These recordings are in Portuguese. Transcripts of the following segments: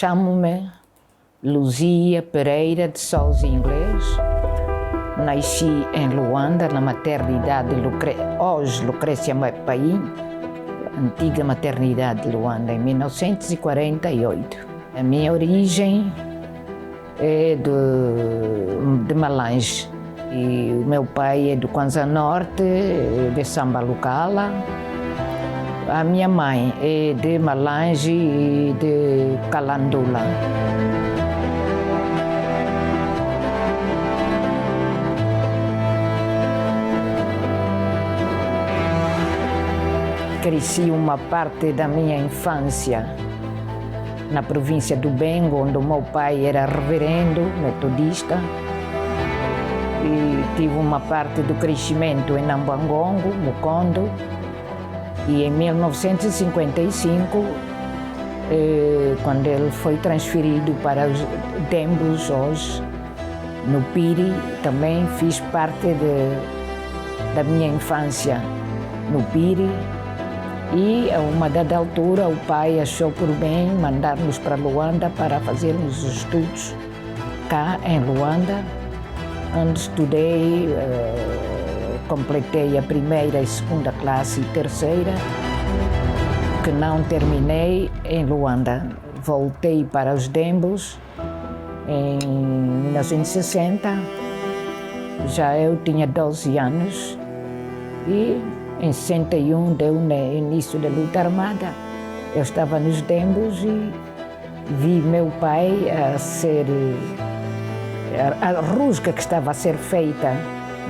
Chamo-me Luzia Pereira de Sousa Inglês. Nasci em Luanda, na maternidade hoje Lucrécia Paim, antiga maternidade de Luanda, em 1948. A minha origem é de Malange. E o meu pai é do Kwanza Norte, de Sambalucala. A minha mãe é de Malange e de Calandula. Cresci uma parte da minha infância na província do Bengo, onde o meu pai era reverendo, metodista. E tive uma parte do crescimento em Nambangongo, Mukondo. E em 1955, quando ele foi transferido para os Dembos, hoje, no Piri, também fiz parte da minha infância no Piri. E a uma dada altura o pai achou por bem mandar-nos para Luanda para fazermos os estudos cá em Luanda, onde estudei, completei a primeira e segunda classe e terceira, que não terminei em Luanda. Voltei para os Dembos em 1960, já eu tinha 12 anos e em 61 deu início da luta armada. Eu estava nos Dembos e vi meu pai a rusga que estava a ser feita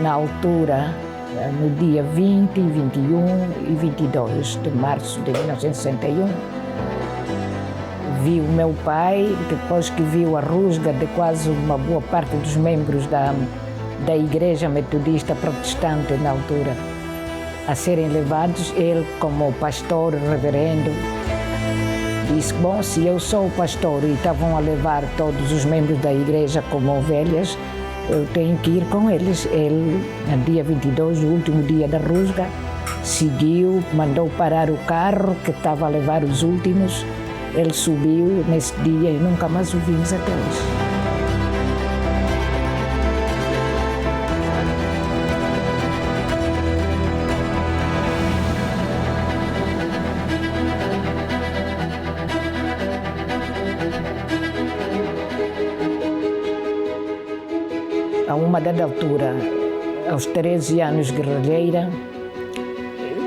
na altura, no dia 20, 21 e 22 de março de 1961. Vi o meu pai, depois que viu a rusga de quase uma boa parte dos membros da Igreja Metodista Protestante na altura, a serem levados, ele como pastor, reverendo, disse, bom, se eu sou o pastor e estavam a levar todos os membros da igreja como ovelhas, eu tenho que ir com eles. Ele, no dia 22, o último dia da rusga, seguiu, mandou parar o carro que estava a levar os últimos. Ele subiu nesse dia e nunca mais o vimos até hoje. A uma dada altura, aos 13 anos guerrilheira,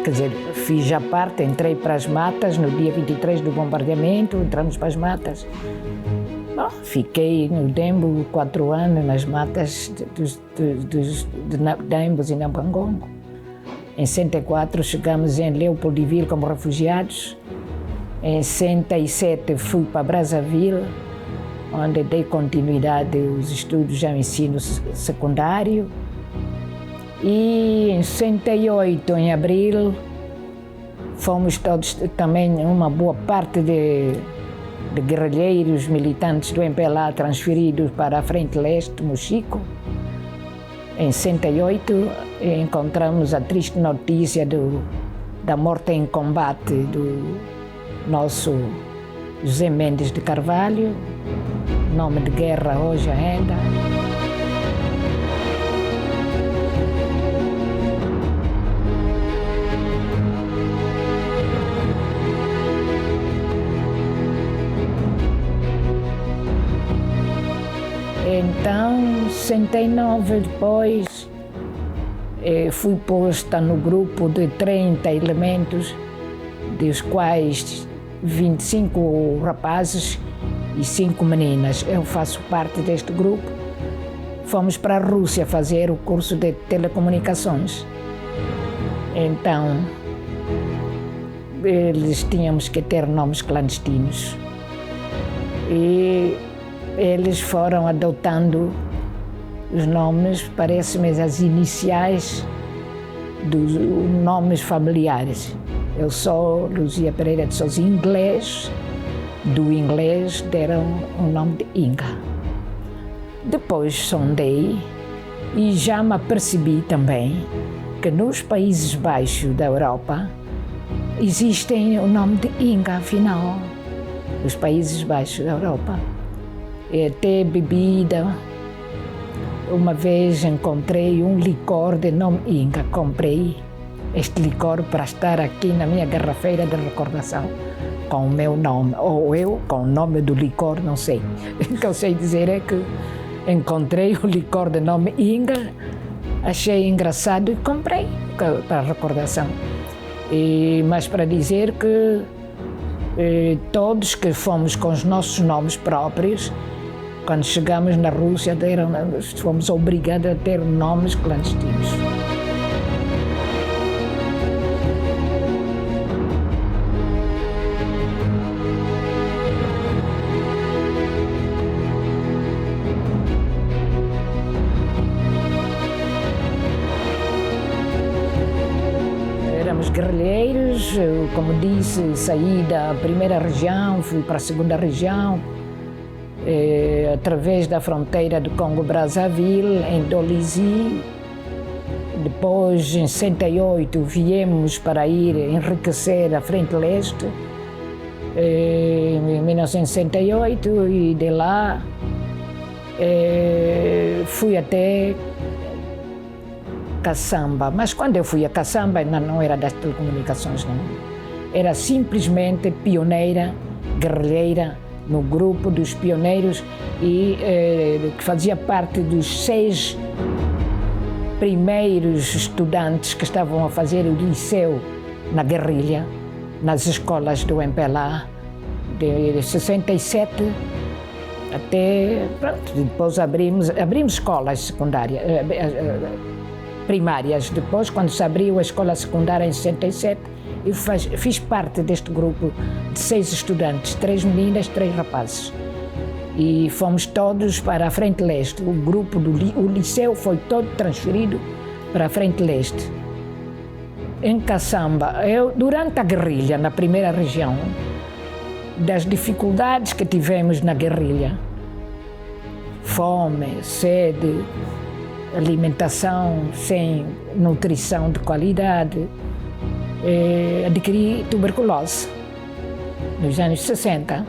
quer dizer, fiz já parte, entrei para as matas no dia 23 do bombardeamento, entramos para as matas. Bom, fiquei no Dembo 4 anos, nas matas de Dembos e Nambangongo. Em 64 chegamos em Leopoldville como refugiados. Em 67 fui para Brazzaville, onde dei continuidade aos estudos ao ensino secundário. E em 68, em abril, fomos todos também, uma boa parte de guerrilheiros militantes do MPLA transferidos para a Frente Leste, Mochico. Em 68, encontramos a triste notícia da morte em combate do nosso José Mendes de Carvalho, nome de guerra hoje ainda. Então, 69 depois, fui posta no grupo de 30 elementos, dos quais 25 rapazes e 5 meninas. Eu faço parte deste grupo. Fomos para a Rússia fazer o curso de telecomunicações. Então, eles tínhamos que ter nomes clandestinos. E eles foram adotando os nomes, parece-me as iniciais dos nomes familiares. Eu sou Luzia Pereira de Sousa Inglês. Do inglês deram o nome de Inga. Depois sondei e já me apercebi também que nos Países Baixos da Europa existem o nome de Inga, afinal. os Países Baixos da Europa. E até bebida. Uma vez encontrei um licor de nome Inga, comprei este licor para estar aqui na minha garrafeira de recordação com o meu nome, ou eu com o nome do licor, não sei. O que eu sei dizer é que encontrei o licor de nome Inga, achei engraçado e comprei para recordação. Mas para dizer que todos que fomos com os nossos nomes próprios, quando chegamos na Rússia, fomos obrigados a ter nomes clandestinos. Éramos guerrilheiros, como disse, saí da primeira região, fui para a segunda região, através da fronteira do Congo-Brazzaville, em Dolisie. Depois, em 68, viemos para ir enriquecer a Frente Leste, em 1968, e de lá fui até Caçamba. Mas quando eu fui a Caçamba, não era das telecomunicações, não. Era simplesmente pioneira, guerrilheira, no grupo dos pioneiros e que fazia parte dos 6 primeiros estudantes que estavam a fazer o liceu na guerrilha, nas escolas do MPLA, de 67 até, pronto, depois abrimos escolas secundárias, primárias. Depois, quando se abriu a escola secundária em 67, eu fiz parte deste grupo de 6 estudantes, 3 meninas, 3 rapazes. E fomos todos para a Frente Leste. O grupo o liceu foi todo transferido para a Frente Leste. Em Caçamba, durante a guerrilha, na primeira região, das dificuldades que tivemos na guerrilha, fome, sede, alimentação sem nutrição de qualidade, adquiri tuberculose nos anos 60.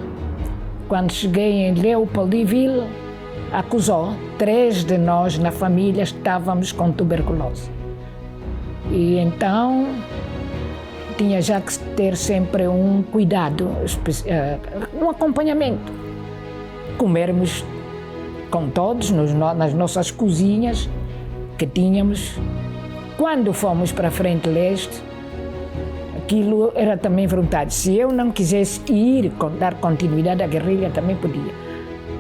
Quando cheguei em Leopoldville, acusou 3 de nós na família estávamos com tuberculose. E então tinha já que ter sempre um cuidado, um acompanhamento. Comermos com todos nas nossas cozinhas que tínhamos. Quando fomos para a Frente Leste, aquilo era também vontade. Se eu não quisesse ir, dar continuidade à guerrilha, também podia.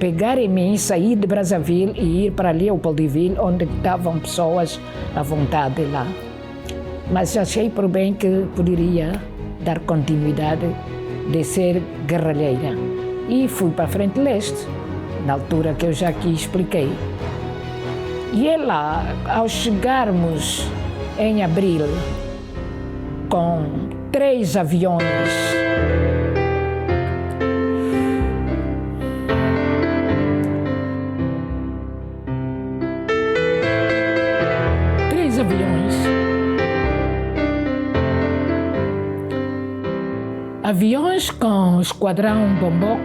Pegar em mim, sair de Brazzaville e ir para Leopoldville, onde estavam pessoas à vontade lá. Mas achei por bem que poderia dar continuidade de ser guerrilheira. E fui para a Frente Leste, na altura que eu já aqui expliquei. E é lá, ao chegarmos em abril, com 3 aviões, aviões com esquadrão Bomboco,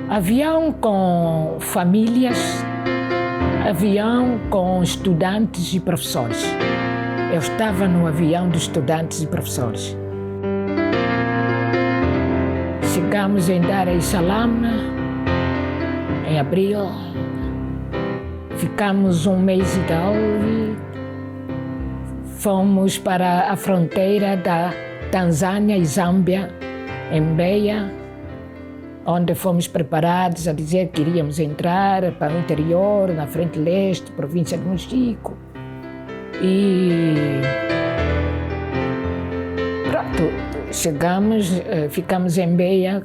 avião com famílias, avião com estudantes e professores. Eu estava no avião de estudantes e professores. Chegamos em Dar es Salaam em abril, ficamos um mês e tal e fomos para a fronteira da Tanzânia e Zâmbia, em Mbeya, onde fomos preparados a dizer que iríamos entrar para o interior, na Frente Leste, província de Mochico. E pronto, chegamos, ficamos em Mbeya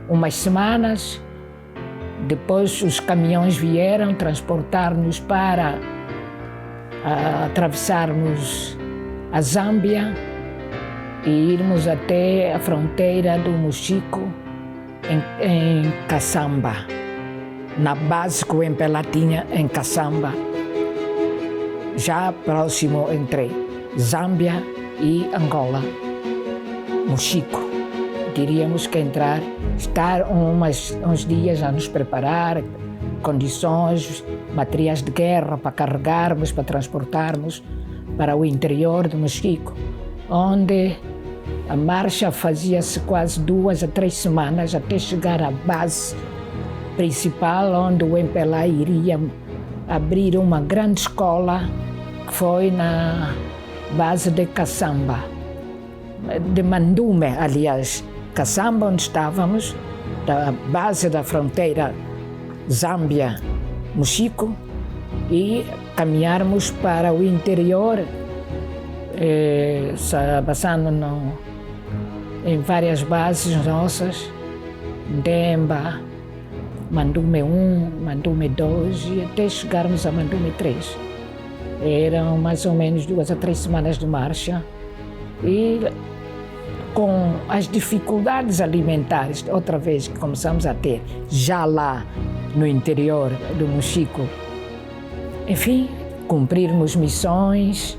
umas semanas. Depois os caminhões vieram transportar-nos para atravessarmos a Zâmbia e irmos até a fronteira do Mochico, em Caçamba, na base que o MPLA tinha em Caçamba, já próximo entre Zâmbia e Angola, Mochico. teríamos que estar uns dias a nos preparar, condições, materiais de guerra para carregarmos, para transportarmos para o interior do Mochico, onde a marcha fazia-se quase 2 a 3 semanas até chegar à base principal, onde o MPLA iria abrir uma grande escola, que foi na base de Caçamba, de Mandume, aliás. Caçamba, onde estávamos, da base da fronteira Zâmbia-Mochico, e caminharmos para o interior, passando em várias bases nossas, Ndemba, Mandume 1, Mandume 2 e até chegarmos a Mandume 3. Eram mais ou menos 2 a 3 semanas de marcha e com as dificuldades alimentares, outra vez que começamos a ter, já lá no interior do Mochico, enfim, cumprirmos missões,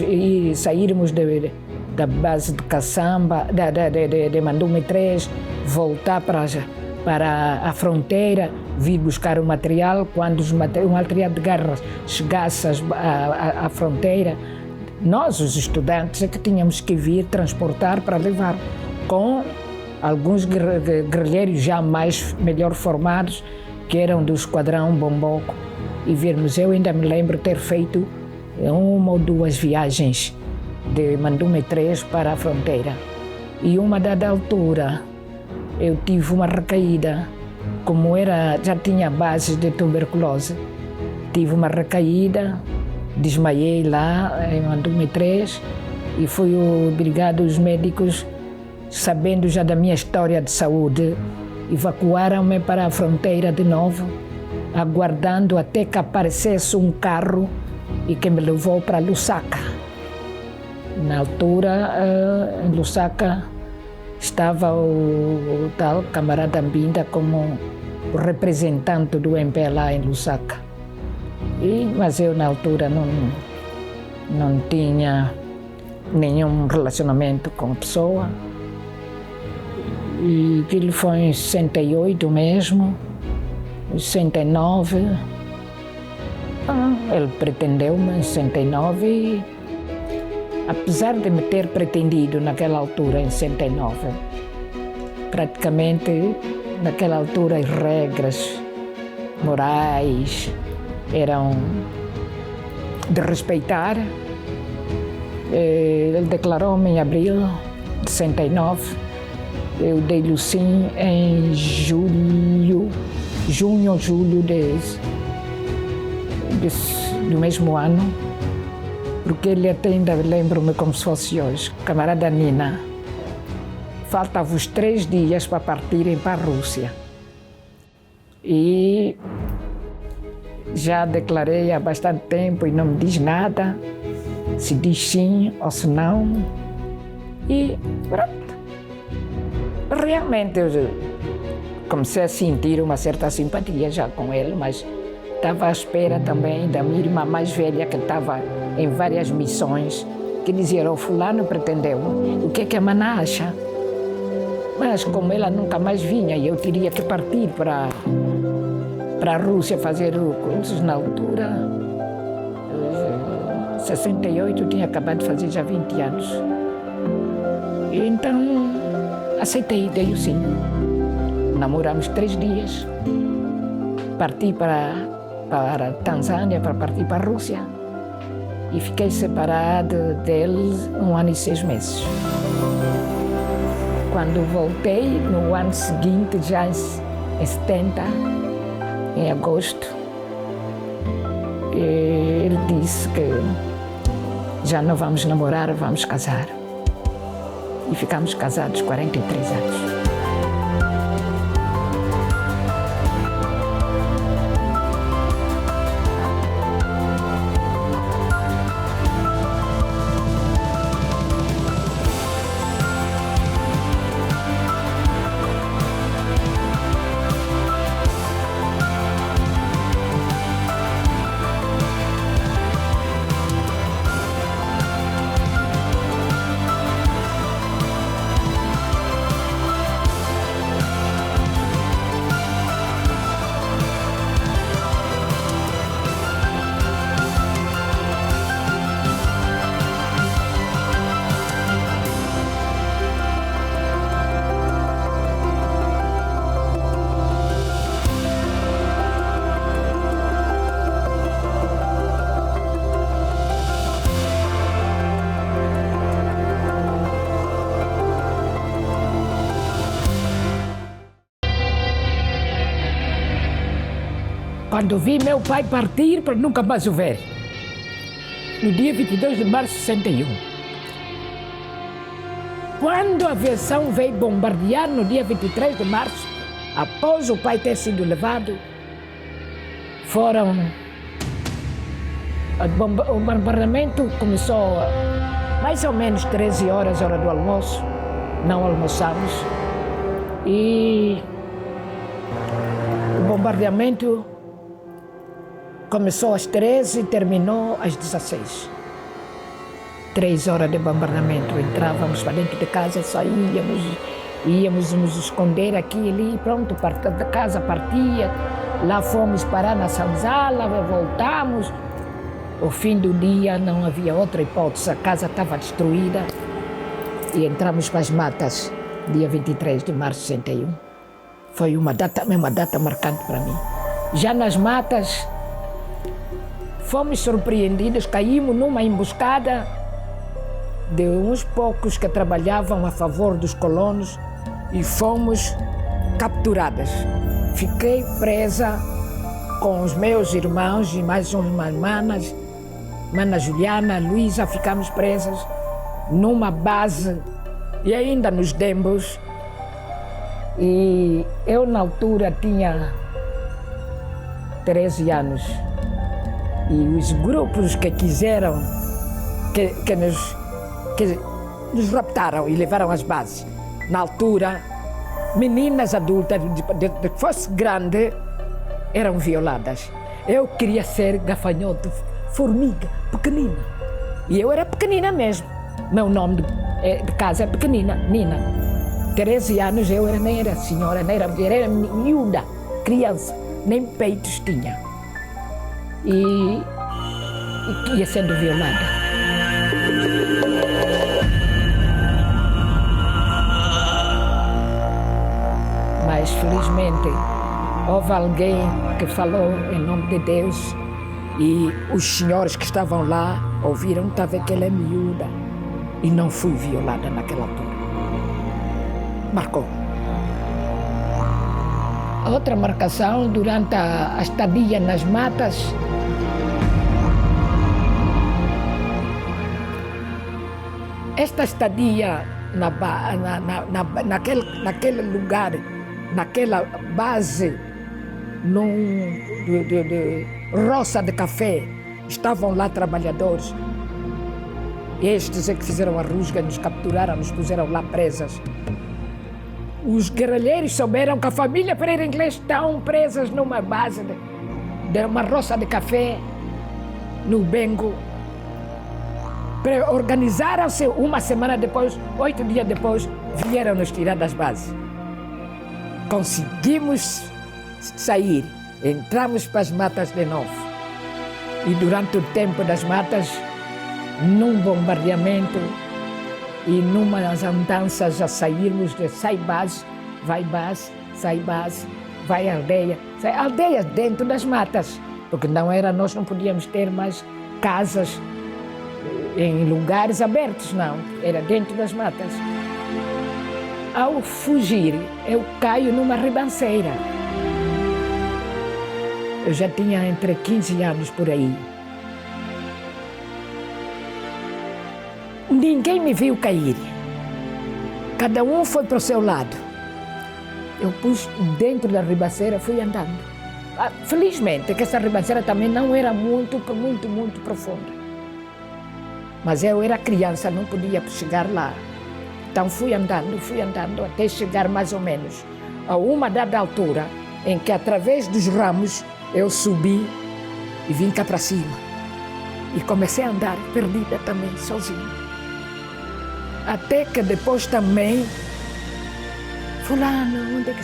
e sairmos da base de Caçamba, de Mandume 3, voltar para a fronteira, vir buscar o material. Quando o material de guerra chegasse à fronteira, nós, os estudantes, é que tínhamos que vir transportar para levar, com alguns guerrilheiros já melhor formados, que eram do Esquadrão Bomboco, e virmos. Eu ainda me lembro ter feito 1 ou 2 viagens de Mandume 3 para a fronteira. E uma dada altura, eu tive uma recaída, já tinha bases de tuberculose, tive uma recaída, desmaiei lá em Mandume 3 e fui obrigado, os médicos, sabendo já da minha história de saúde, evacuaram-me para a fronteira de novo, aguardando até que aparecesse um carro e que me levou para Lusaka. Na altura, em Lusaka, estava o tal camarada Mbinda como o representante do MPLA em Lusaka. Mas eu, na altura, não tinha nenhum relacionamento com a pessoa. E aquilo foi em 68 mesmo, em 69. Ele pretendeu-me em 69 e, apesar de me ter pretendido naquela altura, em 69, praticamente naquela altura as regras morais eram de respeitar. Ele declarou-me em abril de 69, eu dei-lhe o sim em junho ou julho do mesmo ano, porque ele até ainda lembro-me como se fosse hoje. Camarada Nina, faltavam-vos 3 dias para partirem para a Rússia. E já declarei há bastante tempo e não me diz nada, se diz sim ou se não. E pronto. Realmente eu comecei a sentir uma certa simpatia já com ele, mas estava à espera também da minha irmã mais velha, que estava em várias missões, que dizia: "O fulano pretendeu, o que é que a mana acha?" Mas como ela nunca mais vinha e eu teria que partir para a Rússia fazer cursos na altura, 68, eu tinha acabado de fazer já 20 anos. E então aceitei, dei o sim. Namoramos 3 dias, parti para a Tanzânia para partir para a Rússia e fiquei separada dele 1 ano e 6 meses. Quando voltei, no ano seguinte, já em 70, em agosto, ele disse que já não vamos namorar, vamos casar. E ficamos casados 43 anos. quando vi meu pai partir para nunca mais o ver, no dia 22 de março de 61. Quando a aviação veio bombardear no dia 23 de março, após o pai ter sido levado, foram... O bombardeamento começou mais ou menos 13 horas, hora do almoço. Não almoçamos. E o bombardeamento começou às 13 e terminou às 16. 3 horas de bombardeamento. Entrávamos para dentro de casa, saíamos, íamos nos esconder aqui e ali, pronto, a casa partia. Lá fomos parar na senzala, voltamos. Ao fim do dia não havia outra hipótese, a casa estava destruída e entramos para as matas, dia 23 de março de 61. Foi uma data marcante para mim. Já nas matas, fomos surpreendidos, caímos numa emboscada de uns poucos que trabalhavam a favor dos colonos e fomos capturadas. Fiquei presa com os meus irmãos e mais umas manas, Mana Juliana, Luísa, ficamos presas numa base e ainda nos demos. E eu na altura tinha 13 anos e os grupos que quiseram, que nos raptaram e levaram às bases, na altura, meninas adultas, de que fosse grande, eram violadas. Eu queria ser gafanhoto, formiga, pequenina. E eu era pequenina mesmo. Meu nome de casa é pequenina, Nina. 13 anos eu nem era senhora, nem era mulher, era miúda, criança, nem peitos tinha. E ia sendo violada. Mas felizmente houve alguém que falou em nome de Deus. E os senhores que estavam lá ouviram, estava que ela é miúda e não fui violada naquela altura. Marcou. Outra marcação durante a estadia nas matas, esta estadia naquele lugar, naquela base, de roça de café, estavam lá trabalhadores. Estes é que fizeram a rusga, nos capturaram, nos puseram lá presas. Os guerrilheiros souberam que a família Pereira Inglês estão presas numa base de uma roça de café, no Bengo. Organizaram-se uma semana depois, 8 dias depois, vieram nos tirar das bases. Conseguimos sair, entramos para as matas de novo. E durante o tempo das matas, num bombardeamento e numas andanças a sairmos de sai base, vai aldeia, sai aldeias dentro das matas, porque nós não podíamos ter mais casas em lugares abertos, não, era dentro das matas. Ao fugir, eu caio numa ribanceira. Eu já tinha entre 15 anos por aí. Ninguém me viu cair. Cada um foi para o seu lado. Eu pus dentro da ribanceira, fui andando. Felizmente que essa ribanceira também não era muito profunda. Mas eu era criança, não podia chegar lá. Então fui andando até chegar mais ou menos a uma dada altura em que através dos ramos eu subi e vim cá para cima. E comecei a andar perdida também, sozinha. Até que depois também, fulano, onde é que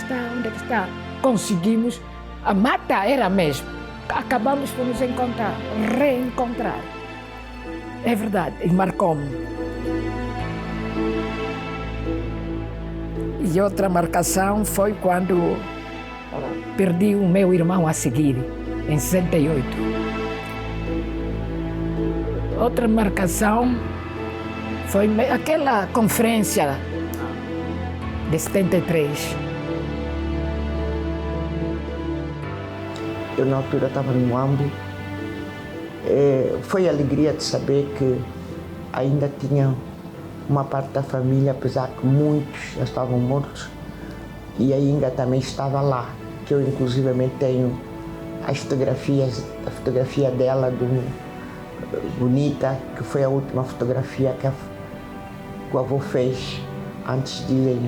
está? Conseguimos, a mata era a mesma. Acabamos por nos reencontrar. É verdade, e marcou-me. E outra marcação foi quando perdi o meu irmão a seguir, em 68. Outra marcação foi aquela conferência de 73. Eu na altura estava no Ambo. Foi a alegria de saber que ainda tinha uma parte da família, apesar que muitos já estavam mortos, e a Inga também estava lá, que eu inclusivamente tenho a fotografia dela, bonita, que foi a última fotografia que o avô fez antes de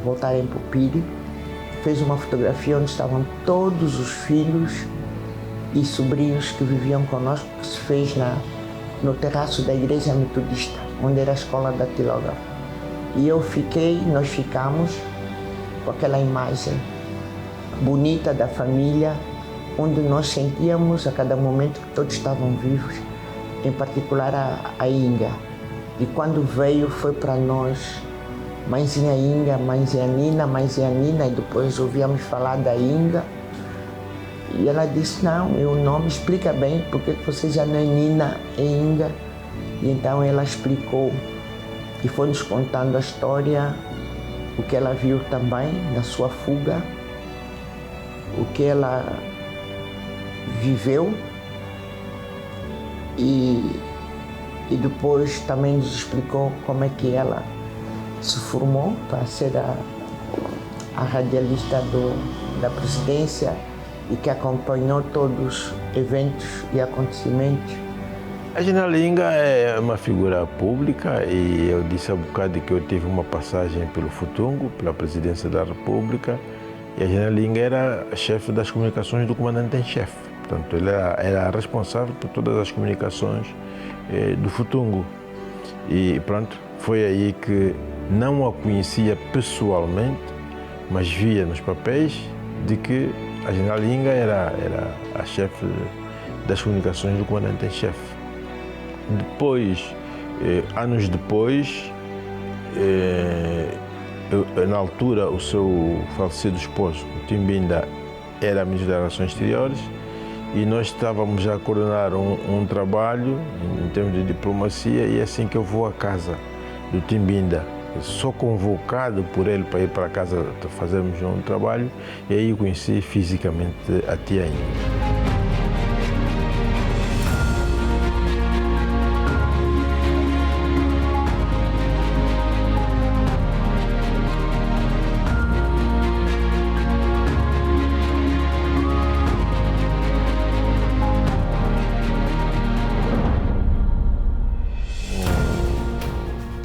voltarem para o Piri. Fez uma fotografia onde estavam todos os filhos e sobrinhos que viviam conosco, que se fez no terraço da igreja metodista, onde era a escola da datilógrafa. E nós ficamos com aquela imagem bonita da família, onde nós sentíamos a cada momento que todos estavam vivos, em particular a Inga. E quando veio foi para nós, mãezinha Inga, mãezinha Nina, e depois ouvíamos falar da Inga. E ela disse, não, meu nome explica bem porque você já não é Nina, é Inga. E então ela explicou e foi nos contando a história, o que ela viu também na sua fuga, o que ela viveu e depois também nos explicou como é que ela se formou para ser a radialista da presidência e que acompanhou todos os eventos e acontecimentos. A general Inga é uma figura pública e eu disse há bocado que eu tive uma passagem pelo Futungo, pela presidência da República, e a general Inga era a chefe das comunicações do comandante em chefe. Portanto, ele era responsável por todas as comunicações do Futungo. E pronto, foi aí que não a conhecia pessoalmente, mas via nos papéis de que a general Inga era a chefe das comunicações do comandante em chefe. Depois, anos depois, na altura o seu falecido esposo, o Timbinda, era ministro das Relações Exteriores e nós estávamos a coordenar um trabalho em termos de diplomacia e é assim que eu vou à casa do Timbinda. Sou convocado por ele para ir para casa fazermos um trabalho e aí eu conheci fisicamente a tia Inga.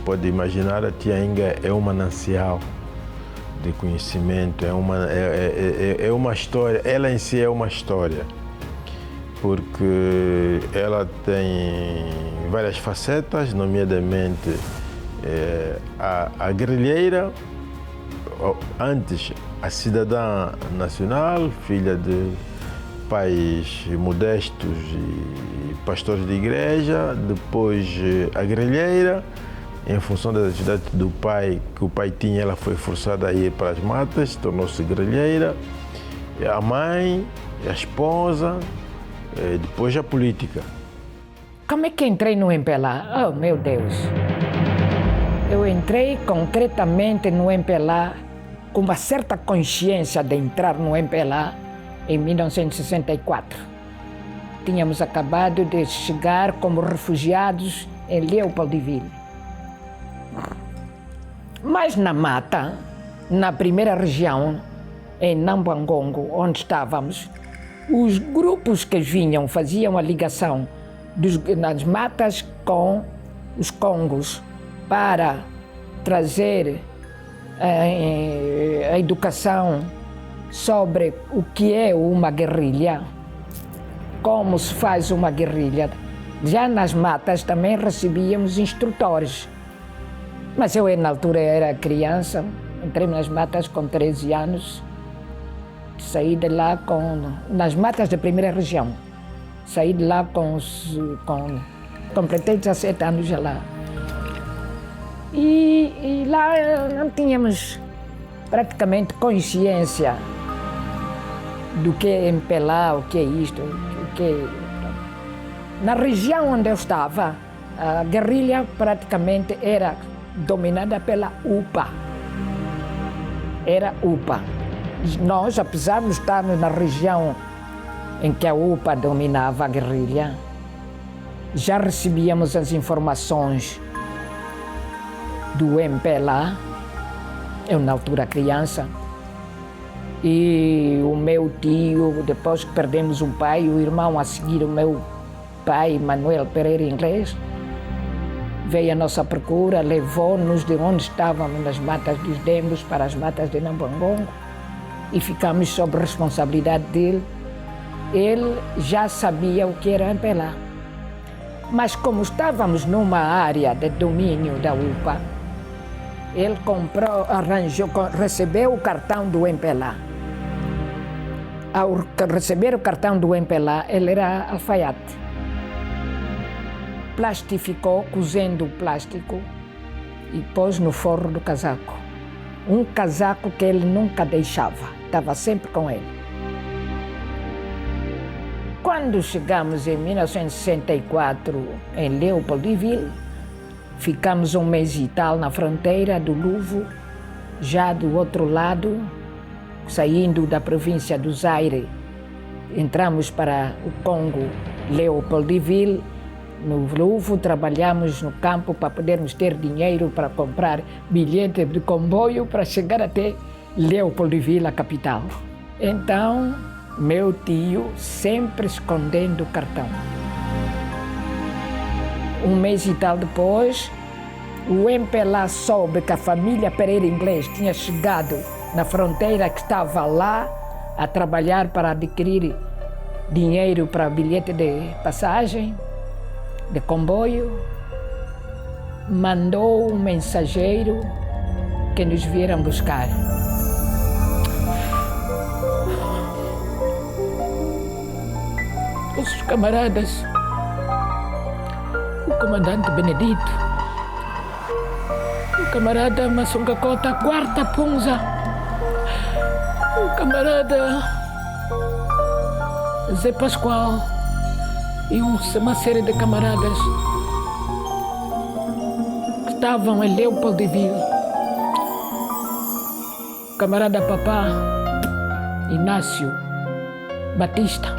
Pode imaginar, a tia Inga é um manancial de conhecimento, é uma história, ela em si é uma história, porque ela tem várias facetas, nomeadamente a guerrilheira, antes a cidadã nacional, filha de pais modestos e pastores de igreja, depois a guerrilheira. Em função das atividades do pai, que o pai tinha, ela foi forçada a ir para as matas, tornou-se guerrilheira. A mãe, a esposa, depois a política. Como é que entrei no MPLA? Oh, meu Deus! Eu entrei concretamente no MPLA com uma certa consciência de entrar no MPLA em 1964. Tínhamos acabado de chegar como refugiados em Leopoldville. Mas na mata, na primeira região, em Nambangongo, onde estávamos, os grupos que vinham faziam a ligação nas matas com os congos para trazer a educação sobre o que é uma guerrilha, como se faz uma guerrilha. Já nas matas também recebíamos instrutores. Mas eu, na altura, era criança, entrei nas matas com 13 anos, saí de lá nas matas da primeira região. Saí de lá completei 17 anos já lá. E lá não tínhamos praticamente consciência do que é MPLA, o que é isto, o que é... Na região onde eu estava, a guerrilha praticamente era dominada pela UPA. Era UPA. Nós, apesar de estarmos na região em que a UPA dominava a guerrilha. Já recebíamos as informações do MPLA, eu na altura criança, e o meu tio, depois que perdemos um pai, o irmão a seguir o meu pai, Manuel Pereira Inglês, veio à nossa procura, levou-nos de onde estávamos nas matas dos Dembos para as matas de Nambangongo e ficamos sob responsabilidade dele. Ele já sabia o que era MPLA, mas como estávamos numa área de domínio da UPA, ele recebeu o cartão do MPLA. Ao receber o cartão do MPLA, ele era alfaiate. Plastificou, cozendo o plástico e pôs no forro do casaco. Um casaco que ele nunca deixava, estava sempre com ele. Quando chegamos em 1964 em Leopoldville, ficamos um mês e tal na fronteira do Luvo, já do outro lado, saindo da província do Zaire, entramos para o Congo, Leopoldville. No Luvo trabalhamos no campo para podermos ter dinheiro para comprar bilhete de comboio para chegar até Leopoldville, a capital. Então, meu tio sempre escondendo o cartão. Um mês e tal depois, o MPLA soube que a família Pereira Inglês tinha chegado na fronteira, que estava lá a trabalhar para adquirir dinheiro para bilhete de passagem, de comboio. Mandou um mensageiro que nos vieram buscar. Os camaradas, o comandante Benedito, o camarada Massungacota, quarta Punza, o camarada Zé Pascoal e uma série de camaradas que estavam em Leopoldville. O camarada Papá Inácio Batista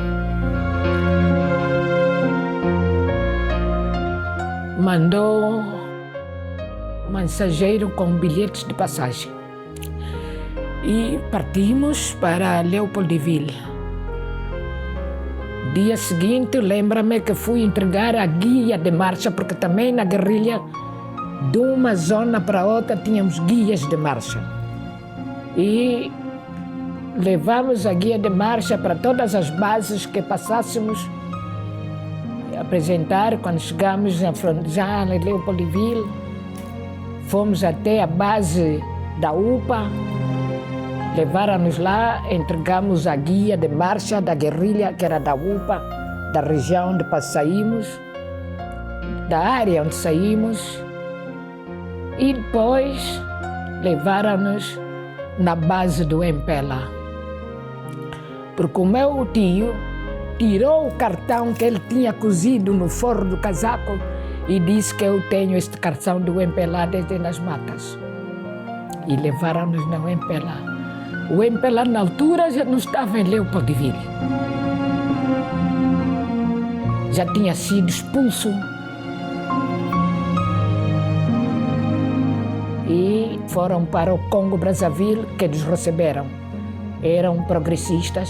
mandou um mensageiro com bilhetes de passagem e partimos para Leopoldville. Dia seguinte, lembra-me que fui entregar a guia de marcha, porque também na guerrilha, de uma zona para outra, tínhamos guias de marcha. E levamos a guia de marcha para todas as bases que passássemos apresentar. Quando chegamos já em Leopoldville, fomos até a base da UPA, levaram-nos lá, entregamos a guia de marcha da guerrilha, que era da UPA, da região onde saímos, da área onde saímos, e depois levaram-nos na base do MPLA. Porque o meu tio tirou o cartão que ele tinha cozido no forro do casaco e disse que eu tenho este cartão do MPLA desde nas matas. E levaram-nos no MPLA. O MPLA na altura já não estava em Leopoldville. Já tinha sido expulso. E foram para o Congo-Brazzaville, que nos receberam. Eram progressistas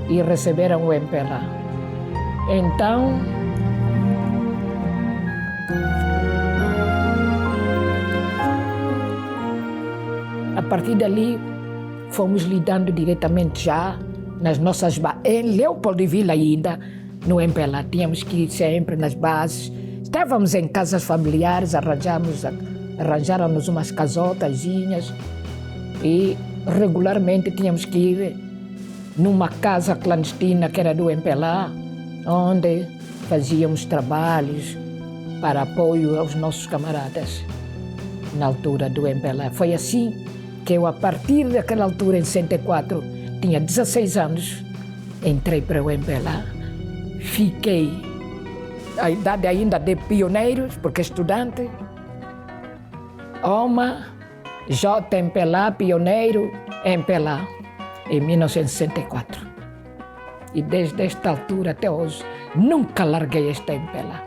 e receberam o MPLA. Então, a partir dali, fomos lidando diretamente já nas nossas bases. Em Leopoldville ainda, no MPLA, tínhamos que ir sempre nas bases. Estávamos em casas familiares, arranjaram-nos umas casotazinhas e regularmente tínhamos que ir numa casa clandestina que era do MPLA, onde fazíamos trabalhos para apoio aos nossos camaradas na altura do MPLA. Foi assim que eu, a partir daquela altura, em 64, tinha 16 anos, entrei para o MPLA, fiquei a idade ainda de pioneiros, porque estudante, OMA, JMPLA, pioneiro, MPLA, em 1964. E desde esta altura até hoje, nunca larguei este MPLA.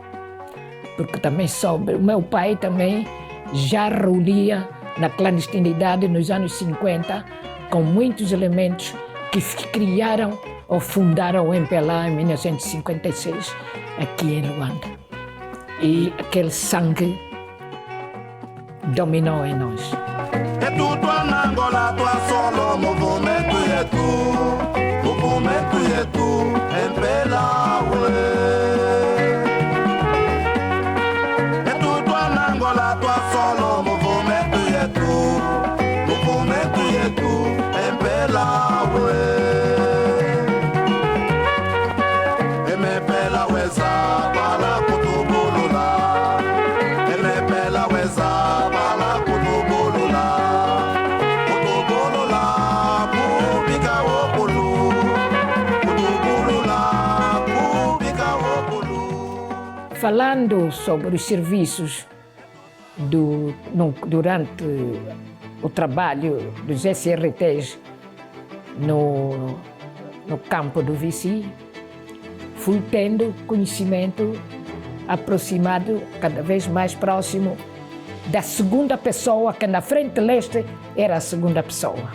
Porque também soube, o meu pai também já reunia na clandestinidade nos anos 50 com muitos elementos que criaram ou fundaram o MPLA em 1956 aqui em Luanda. E aquele sangue dominou em nós. É tudo Angola, tua solo, movimento é tu, MPLA, é tudo Angola, tua solo, movimento é tu, MPLA, MPLA, weza, bala, kutubulula, MPLA, weza, bala, kutubulula, kutubulula, kubika wopulu, kutubulula, kubika wopulu. Falando sobre os serviços durante o trabalho dos SRTs no campo do Vici, fui tendo conhecimento aproximado, cada vez mais próximo, da segunda pessoa, que na Frente Leste era a segunda pessoa.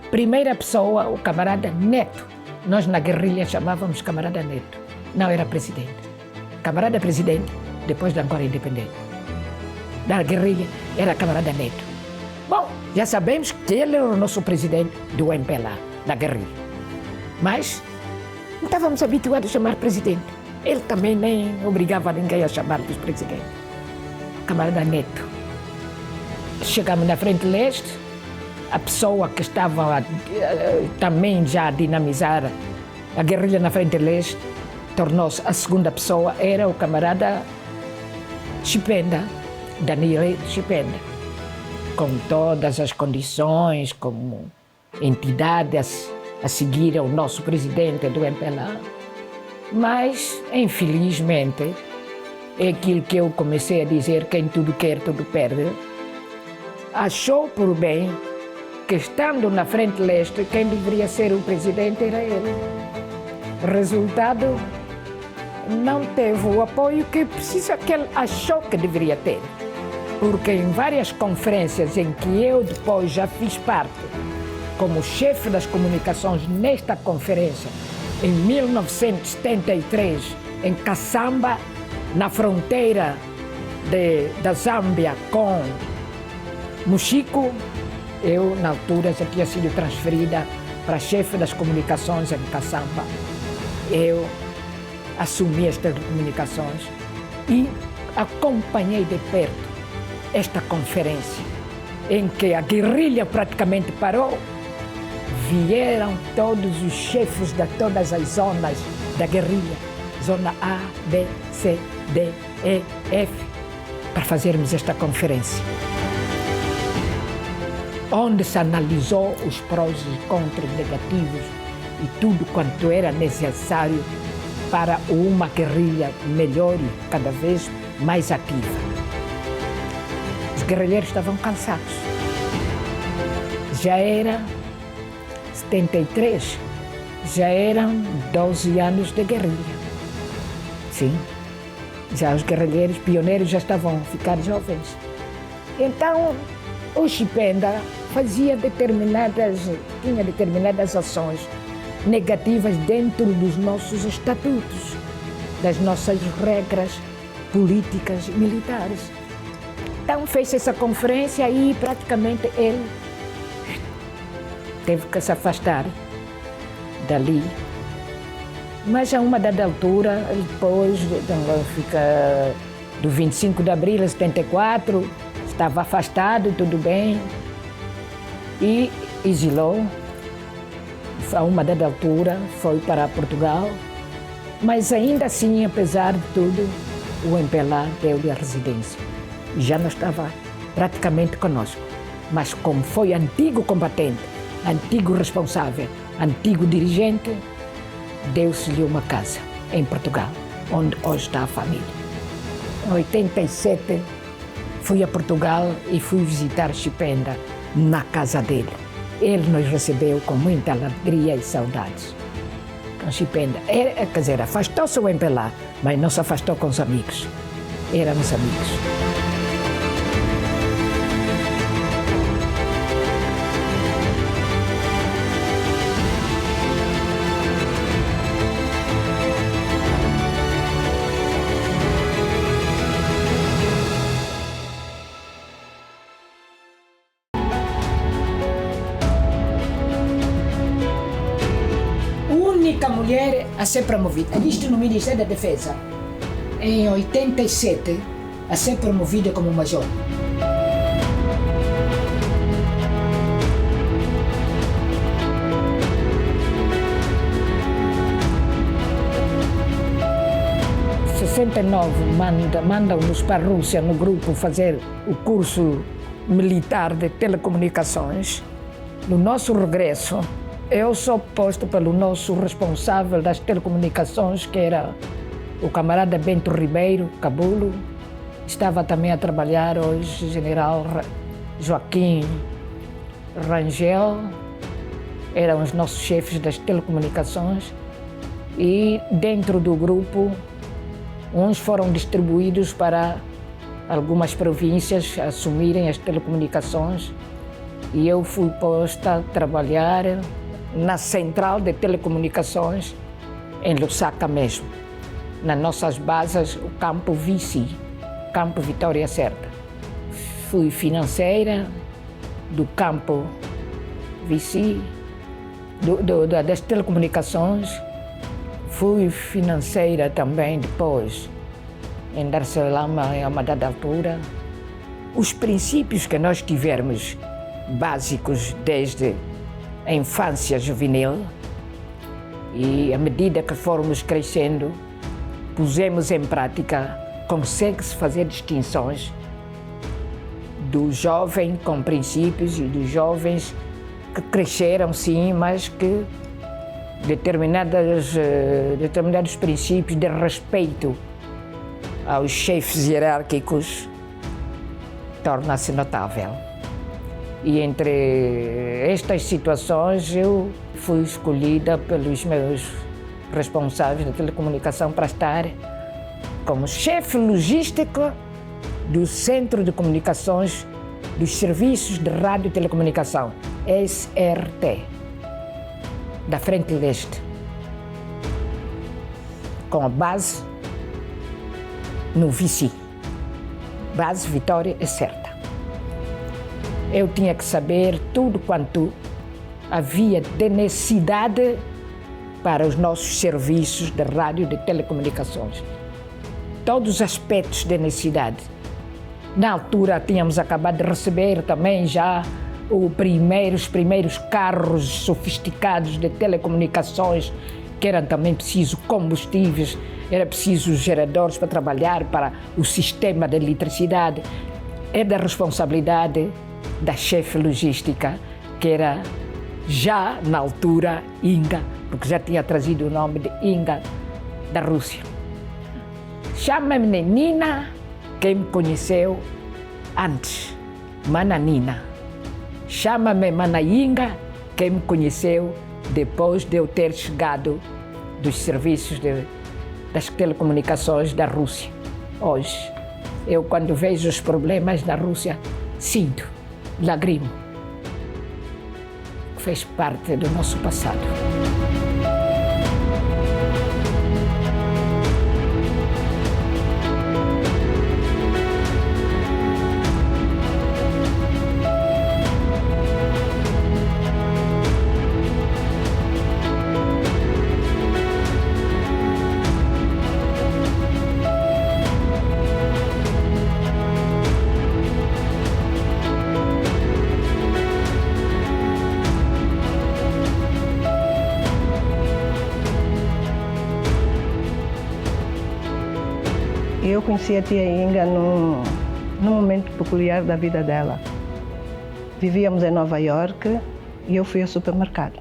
Primeira pessoa, o camarada Neto. Nós na guerrilha chamávamos camarada Neto. Não era presidente. Camarada presidente, depois da Angola independente. Da guerrilha, era camarada Neto. Bom, já sabemos que ele era o nosso presidente do MPLA, da guerrilha. Mas não estávamos habituados a chamar presidente. Ele também nem obrigava ninguém a chamar de presidente. Camarada Neto. Chegamos na Frente Leste, a pessoa que estava também já a dinamizar a guerrilha na Frente Leste, tornou-se a segunda pessoa, era o camarada Chipenda, Daniel Chipenda, com todas as condições, como entidade a seguir ao nosso presidente do MPLA. Mas, infelizmente, é aquilo que eu comecei a dizer, quem tudo quer, tudo perde. Achou por bem que, estando na Frente Leste, quem deveria ser o presidente era ele. Resultado, não teve o apoio que ele achou que deveria ter. Porque em várias conferências em que eu depois já fiz parte, como chefe das comunicações nesta conferência, em 1973, em Kassamba, na fronteira da Zâmbia com Mochico, eu, na altura, já tinha sido transferida para chefe das comunicações em Kassamba. Eu assumi estas comunicações e acompanhei de perto esta conferência, em que a guerrilha praticamente parou. Vieram todos os chefes de todas as zonas da guerrilha, zona A, B, C, D, E, F, para fazermos esta conferência, onde se analisou os prós e contras negativos e tudo quanto era necessário para uma guerrilha melhor e cada vez mais ativa. Os guerrilheiros estavam cansados. Já era 73, já eram 12 anos de guerrilha. Sim, já os guerrilheiros pioneiros já estavam a ficar jovens. Então, o Chipenda tinha determinadas ações negativas dentro dos nossos estatutos, das nossas regras políticas e militares. Então fez essa conferência e praticamente ele teve que se afastar dali. Mas a uma dada altura, depois do 25 de abril de 74, estava afastado, tudo bem, e exilou. A uma dada altura foi para Portugal, mas ainda assim, apesar de tudo, o MPLA deu-lhe a residência. Já não estava praticamente conosco, mas como foi antigo combatente, antigo responsável, antigo dirigente, deu-se-lhe uma casa em Portugal, onde hoje está a família. Em 87, fui a Portugal e fui visitar Chipenda na casa dele. Ele nos recebeu com muita alegria e saudades. um chipenda. Quer dizer, afastou-se o MPLA, mas não se afastou com os amigos. Éramos amigos. Única mulher a ser promovida. Isto no Ministério da Defesa. Em 87, a ser promovida como major. Em 69, mandam-nos para a Rússia no grupo fazer o curso militar de telecomunicações. No nosso regresso, eu sou posto pelo nosso responsável das telecomunicações, que era o camarada Bento Ribeiro, Cabulo. Estava também a trabalhar hoje o general Joaquim Rangel. Eram os nossos chefes das telecomunicações. E dentro do grupo, uns foram distribuídos para algumas províncias assumirem as telecomunicações. E eu fui posta a trabalhar na central de telecomunicações em Lusaka mesmo. Nas nossas bases, o campo Vici, campo Vitória Certa. Fui financeira do campo Vici, das telecomunicações. Fui financeira também depois em Dar es Salaam, a uma dada altura. Os princípios que nós tivemos básicos desde a infância juvenil e à medida que formos crescendo, pusemos em prática, consegue-se fazer distinções do jovem com princípios e dos jovens que cresceram sim, mas que determinados princípios de respeito aos chefes hierárquicos torna-se notável. E entre estas situações eu fui escolhida pelos meus responsáveis da telecomunicação para estar como chefe logístico do Centro de Comunicações dos Serviços de Rádio e Telecomunicação, SRT, da Frente Leste, com a base no Vici, base Vitória é certa. Eu tinha que saber tudo quanto havia de necessidade para os nossos serviços de rádio e de telecomunicações. Todos os aspectos de necessidade. Na altura tínhamos acabado de receber também já os primeiros carros sofisticados de telecomunicações, que eram também preciso combustíveis, era preciso geradores para trabalhar para o sistema de eletricidade. É da responsabilidade da chefe logística, que era já na altura Inga, porque já tinha trazido o nome de Inga da Rússia. Chama-me Nina, quem me conheceu antes, Mana Nina. Chama-me Mana Inga, quem me conheceu depois de eu ter chegado dos serviços das telecomunicações da Rússia. Hoje, eu quando vejo os problemas da Rússia, sinto, lagrimo. Fez parte do nosso passado. Eu conheci a tia Inga num momento peculiar da vida dela. Vivíamos em Nova York e eu fui ao supermercado.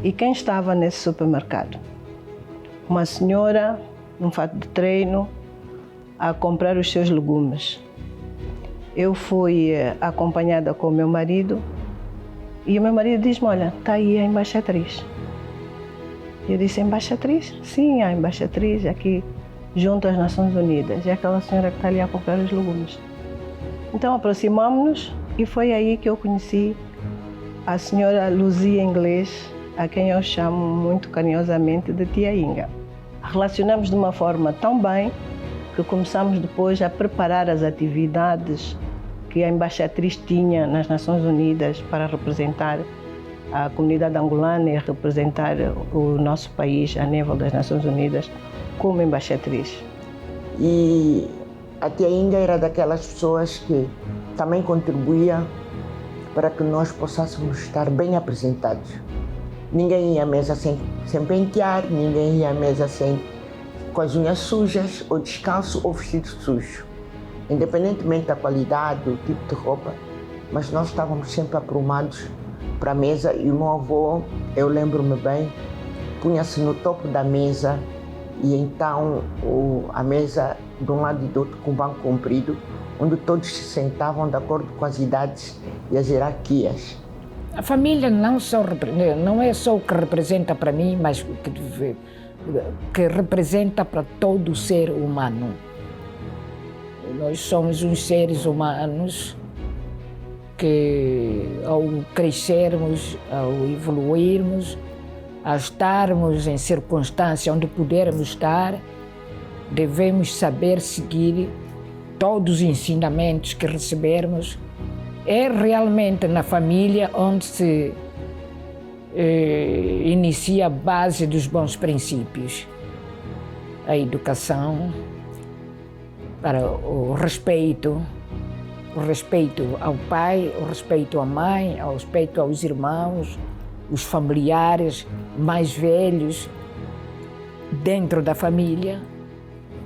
E quem estava nesse supermercado? Uma senhora, num fato de treino, a comprar os seus legumes. Eu fui acompanhada com o meu marido e o meu marido diz-me, olha, está aí a embaixatriz. Eu disse, embaixatriz? Sim, a embaixatriz aqui junto às Nações Unidas. É aquela senhora que está ali a comprar os legumes. Então aproximamos-nos e foi aí que eu conheci a senhora Luzia Inglês, a quem eu chamo muito carinhosamente de Tia Inga. Relacionamos de uma forma tão bem que começamos depois a preparar as atividades que a embaixatriz tinha nas Nações Unidas para representar a comunidade angolana e representar o nosso país a nível das Nações Unidas como embaixatriz. E a Tia Inga era daquelas pessoas que também contribuía para que nós possássemos estar bem apresentados. Ninguém ia à mesa sem pentear, ninguém ia à mesa com as unhas sujas, ou descalço, ou vestido sujo. Independentemente da qualidade, do tipo de roupa, mas nós estávamos sempre aprumados para a mesa e o meu avô, eu lembro-me bem, punha-se no topo da mesa e então a mesa de um lado e do outro com um banco comprido, onde todos se sentavam de acordo com as idades e as hierarquias. A família não é só o que representa para mim, mas que representa para todo ser humano. Nós somos uns seres humanos que, ao crescermos, ao evoluirmos, a estarmos em circunstância onde pudermos estar, devemos saber seguir todos os ensinamentos que recebermos. É realmente na família onde se inicia a base dos bons princípios. A educação, para o respeito ao pai, o respeito à mãe, o respeito aos irmãos, os familiares mais velhos dentro da família,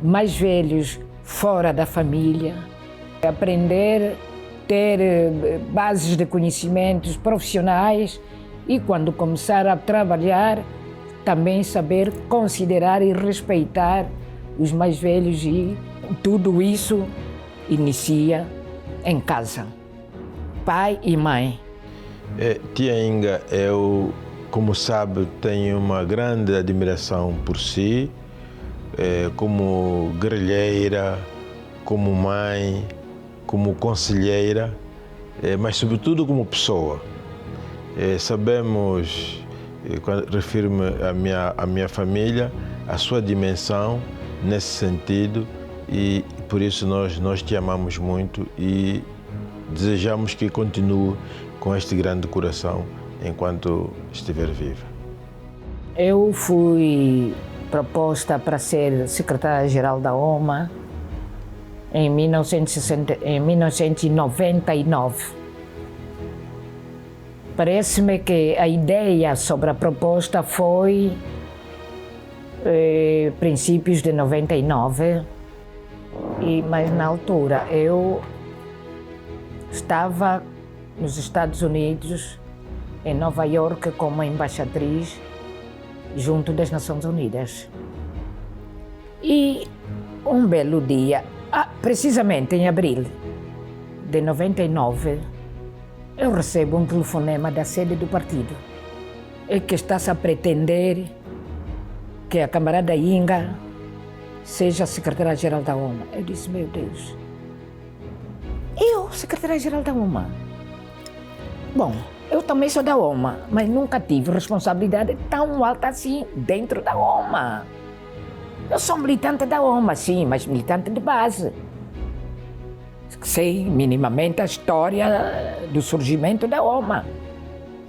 mais velhos fora da família. Aprender, ter bases de conhecimentos profissionais e, quando começar a trabalhar, também saber considerar e respeitar os mais velhos, e tudo isso inicia em casa, pai e mãe. Tia Inga, eu, como sabe, tenho uma grande admiração por si, como guerrilheira, como mãe, como conselheira, mas sobretudo como pessoa. Sabemos, quando refiro-me à minha família, a sua dimensão nesse sentido, e por isso nós te amamos muito e desejamos que continue com este grande coração enquanto estiver viva. Eu fui proposta para ser secretária-geral da OMA em 1999. Parece-me que a ideia sobre a proposta foi princípios de 99, mas na altura eu estava nos Estados Unidos, em Nova Iorque, como embaixatriz junto das Nações Unidas. E um belo dia, precisamente em abril de 99, eu recebo um telefonema da sede do partido, que está-se a pretender que a camarada Inga seja secretária-geral da OMA. Eu disse, meu Deus, eu, secretária-geral da OMA? Bom, eu também sou da OMA, mas nunca tive responsabilidade tão alta assim dentro da OMA. Eu sou militante da OMA, sim, mas militante de base. Sei minimamente a história do surgimento da OMA.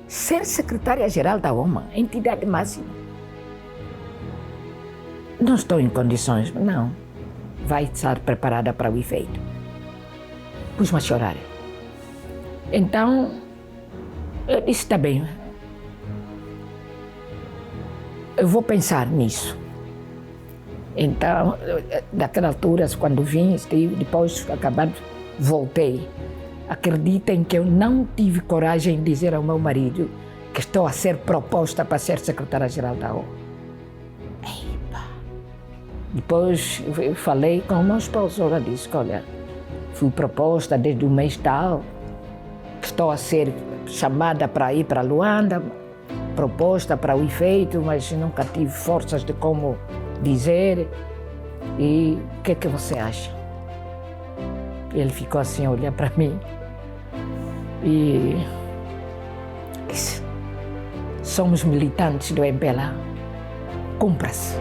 Ser secretária-geral da OMA, entidade máxima. Não estou em condições, não. Vai estar preparada para o efeito. Pus-me a chorar. Então, eu disse, está bem. Eu vou pensar nisso. Então, naquela altura, quando vim, depois acabado, voltei. Acreditem que eu não tive coragem de dizer ao meu marido que estou a ser proposta para ser secretária-geral da ONU. Depois eu falei com o meu esposo, ela disse, olha, fui proposta desde o mês tal, estou a ser chamada para ir para Luanda, proposta para o efeito, mas nunca tive forças de como dizer. E o que é que você acha? Ele ficou assim a olhar para mim e disse: somos militantes do MPLA, cumpra-se.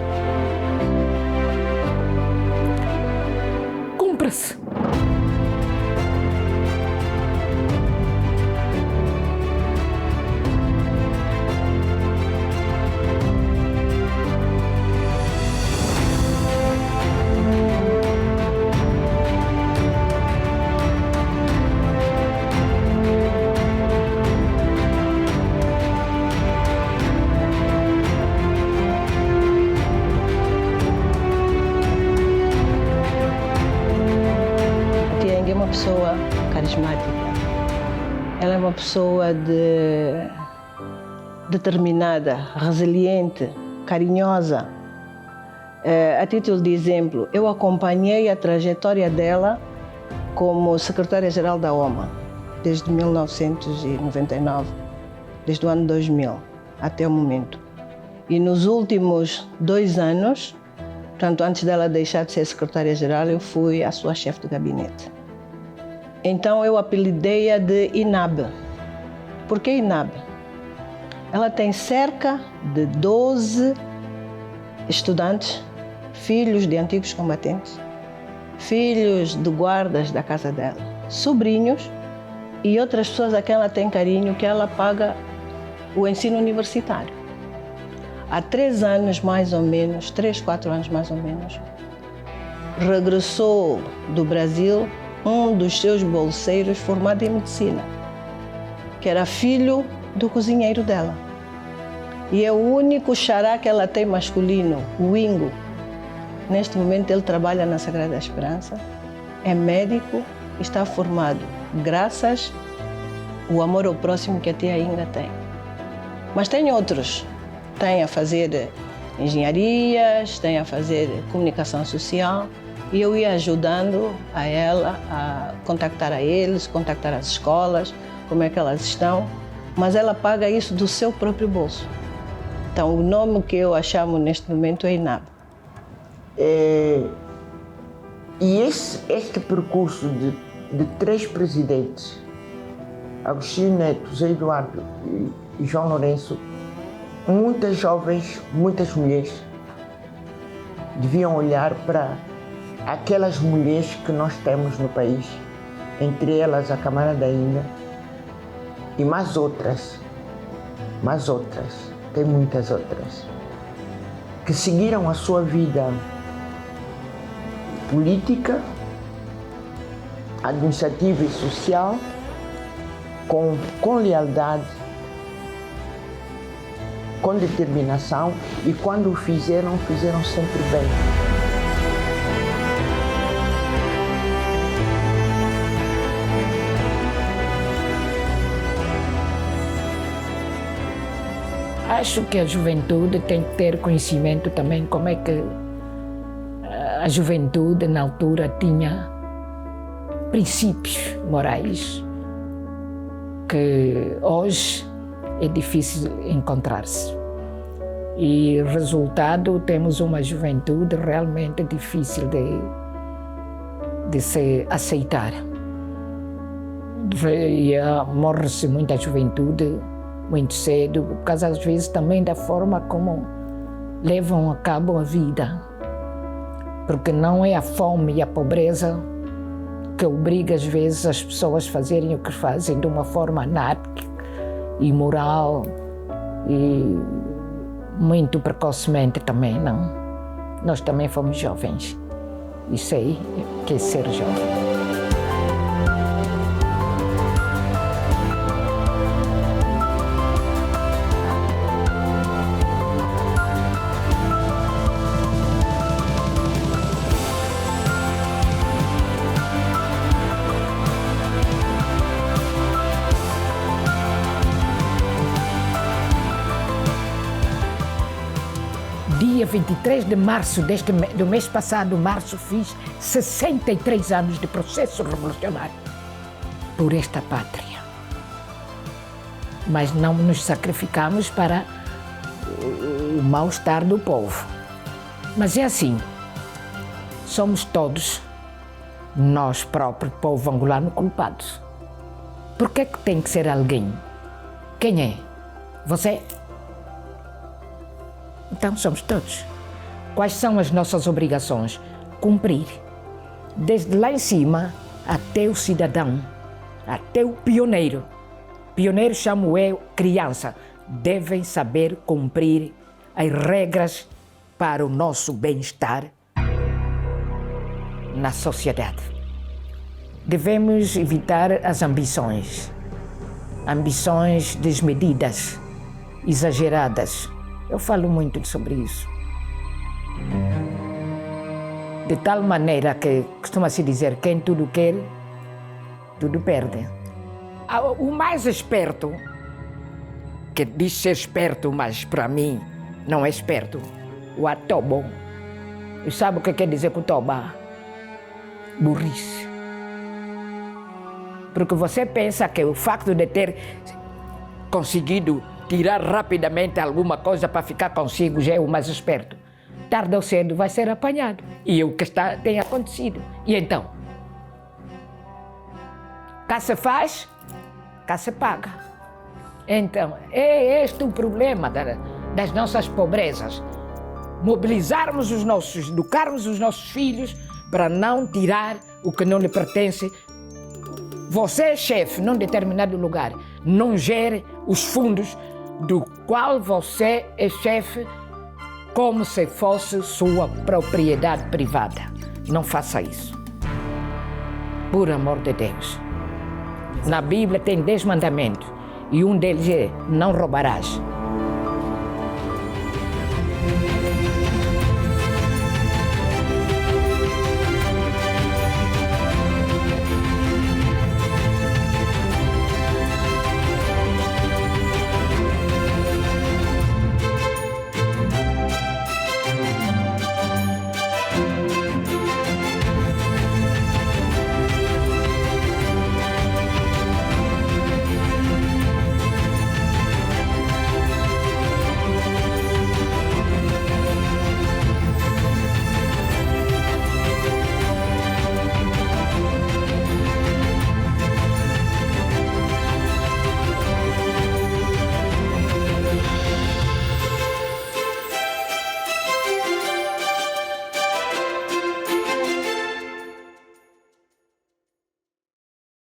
Cumpra-se. Pessoa carismática, ela é uma pessoa determinada, resiliente, carinhosa. A título de exemplo, eu acompanhei a trajetória dela como secretária-geral da OMA desde 1999, desde o ano 2000 até o momento. E nos últimos 2 anos, portanto, antes dela deixar de ser secretária-geral, eu fui a sua chefe de gabinete. Então eu apelidei-a de INAB. Por que INAB? Ela tem cerca de 12 estudantes, filhos de antigos combatentes, filhos de guardas da casa dela, sobrinhos e outras pessoas a quem ela tem carinho, que ela paga o ensino universitário. Há 3 anos mais ou menos, 3, 4 anos mais ou menos, regressou do Brasil um dos seus bolseiros formado em medicina, que era filho do cozinheiro dela. E é o único xará que ela tem masculino, o Ingo. Neste momento ele trabalha na Sagrada Esperança, é médico, está formado graças ao amor ao próximo que a tia Inga tem. Mas tem outros, tem a fazer engenharias, tem a fazer comunicação social. E eu ia ajudando a ela a contactar a eles, contactar as escolas, como é que elas estão, mas ela paga isso do seu próprio bolso. Então, o nome que eu a chamo neste momento é INAB. E este percurso de 3 presidentes, Agostinho Neto, Zé Eduardo e João Lourenço, muitas jovens, muitas mulheres deviam olhar para aquelas mulheres que nós temos no país, entre elas a camarada Inga e mais outras, tem muitas outras, que seguiram a sua vida política, administrativa e social com lealdade, com determinação, e quando o fizeram sempre bem. Acho que a juventude tem que ter conhecimento também como é que a juventude na altura tinha princípios morais que hoje é difícil encontrar-se. E resultado, temos uma juventude realmente difícil de se aceitar. E morre-se muita juventude muito cedo, por causa às vezes também da forma como levam a cabo a vida. Porque não é a fome e a pobreza que obriga às vezes as pessoas a fazerem o que fazem de uma forma anárquica, imoral e muito precocemente também, não. Nós também fomos jovens e sei que é ser jovem. Dia 23 de março do mês passado, março, fiz 63 anos de processo revolucionário por esta pátria. mas não nos sacrificamos para o mal-estar do povo. Mas é assim, somos todos, nós próprios, povo angolano, culpados. Por que tem que ser alguém? Quem é? Você? Então somos todos. Quais são as nossas obrigações? Cumprir. Desde lá em cima até o cidadão, até o pioneiro. Pioneiro chamo eu criança. Devem saber cumprir as regras para o nosso bem-estar na sociedade. Devemos evitar as ambições desmedidas, exageradas. Eu falo muito sobre isso. De tal maneira que costuma-se dizer, quem tudo quer, tudo perde. O mais esperto, que diz ser esperto, mas para mim não é esperto, o atobo. E sabe o que quer dizer com toba? Burrice. Porque você pensa que o facto de ter conseguido tirar rapidamente alguma coisa para ficar consigo já é o mais esperto. Tarde ou cedo vai ser apanhado. E o que tem acontecido. E então? Cá se faz, cá se paga. Então, é este o problema das nossas pobrezas. Mobilizarmos educarmos os nossos filhos para não tirar o que não lhe pertence. Você é chefe num determinado lugar, não gere os fundos do qual você é chefe como se fosse sua propriedade privada. Não faça isso. Por amor de Deus. Na Bíblia tem 10 mandamentos e um deles é: não roubarás.